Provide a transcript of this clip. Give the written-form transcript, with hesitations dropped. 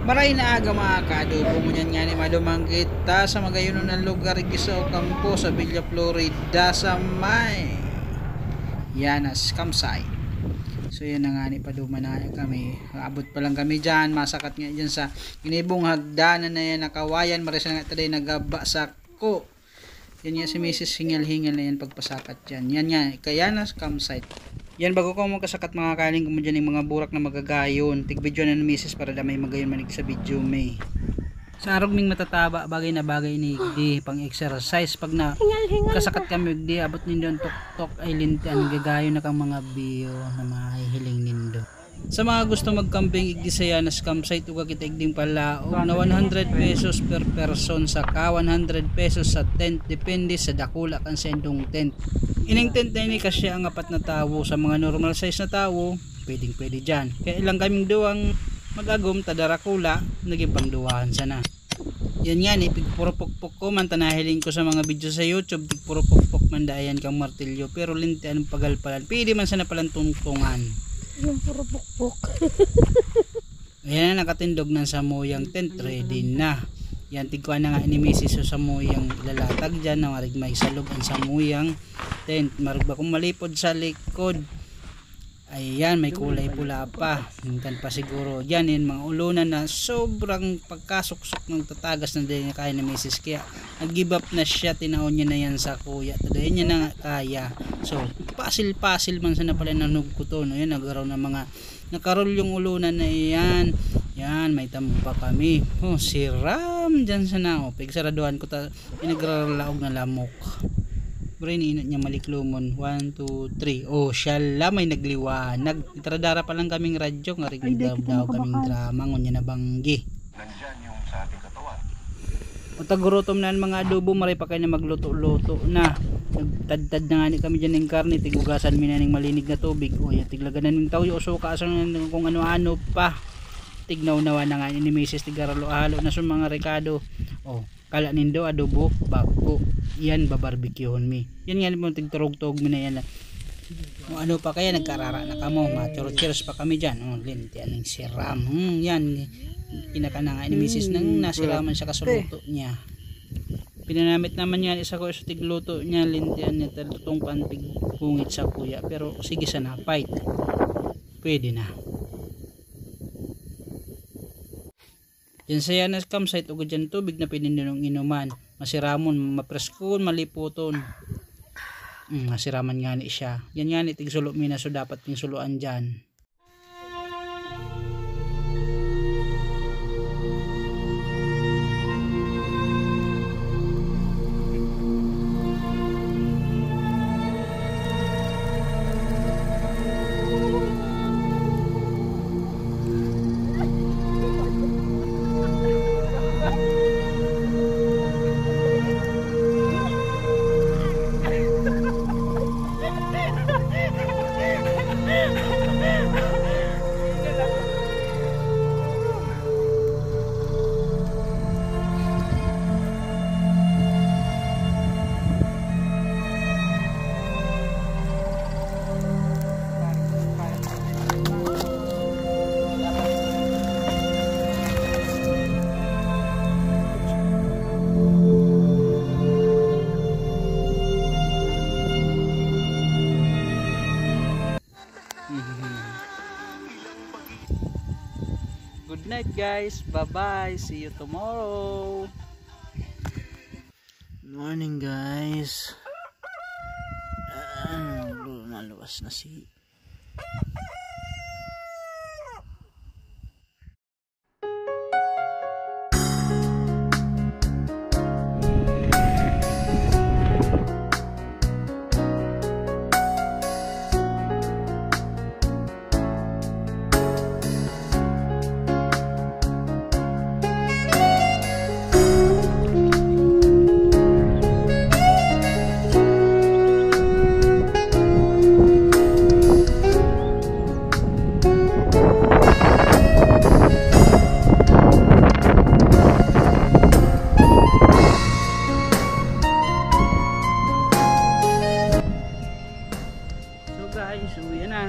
Maray na aga mga kaadobo mo niyan nga ni madumang kita sa magayon ng lugar Gisaw Campo sa Villa Florida sa may Yanas campsite. So yan na nga ni paduma na kami. Abot pa lang kami dyan. Masakat nga dyan sa inibong hagdanan na yan nakawayan. Marisa nga taday nagaba sa ko. Yan nga si Mrs. Hingal-hingal na yan pagpasakat dyan. Yan nga kaya Yanas campsite. Yan bago ko mo kasakat mga kaling kung dyan yung mga burak na magagayon. Tig-video na ng Mrs. para damay magayon manig sa video may. Sa arog ming matataba bagay na bagay ni di pang exercise pag na kasakat kami di abot nindo ang tok-tok ay lintian gagayon na kang mga bio na mahihiling nindo. Sa mga gusto magcamping igdi sa Yanas campsite uga kita igding palaog na 100 pesos per person sa ka 100 pesos sa tent depende sa dakula kan sendong tent. Ining tent na ini kasi ang apat na tawo sa mga normal size na tawo pwede dyan. Kaya ilang kaming duwang magagom tadarakula naging pangduwahan sana. Yan nga ni pigpurupukpuk ko man tanahiling ko sa mga video sa YouTube pigpurupukpuk man dayan kang martilyo pero linti anong pagalpalan pwede man sana palang tungtungan yung purupukpuk. Ayan na nakatindog ng samuyang tent ready na. Yan tigkuan na nga ni Mrs. sa samuyang lalatag dyan na marig may salog ang samuyang tent marig ba kung malipod sa likod. Ayan, may kulay pula pa. Mintan pa siguro. Yan, yan mga ulunan na sobrang pagkasuksok ng tatagas na din kaya ni Mrs. Kaya nag-give up na siya. Tinaon niya na yan sa kuya. Tadayin niya na kaya. So, pasil-pasil man sana pala nanog ko to. No? Yan, nagaraw na mga nakarol yung ulunan na yan. Yan, may tamo pa kami. Oh, siram dyan sana. Oh, pigsaraduhan ko ta. Pinagraralaog na lamok. Brain inat niya maliklumon 1, 2, 3 oh syala may nagliwanag itradara pa lang kaming radyo nga rin daw kaming drama ngunya na banggi nandyan yung sa ating katawan utagurotom na mga adobo maray pa kayo na magluto-luto na nagtadtad na nga ni kami dyan ng karne tigugasan mi na ng malinig na tubig o yan tiglaganan ng tawyo o suka asang kung ano-ano pa tignaw-nawa na nga ni Mrs. tigaralo-halo na sa mga rekado oh kala nindo adobo bako yan babarbecuehon mi yan nga mo tigturog-tog mi na yan ano pa kaya nagkarara na kamo cheers pa kami dyan linti aning siram yan kinaka na nga ni Mrs. nang nasiraman siya kasuluto niya pinanamit naman yan isa ko sa tigluto niya lintian niya talutong pantig pungit sa kuya pero sige sana fight pwede na. Yan sa Yanas campsite ugod dyan tubig na pininunong inuman masiramon, mapreskon, maliputon masiraman nga ni siya yan nga ni tigsulo mina so dapat ting suluan dyan. Good night guys, bye bye, see you tomorrow. Morning guys. Maluwas na si guys, uwi na.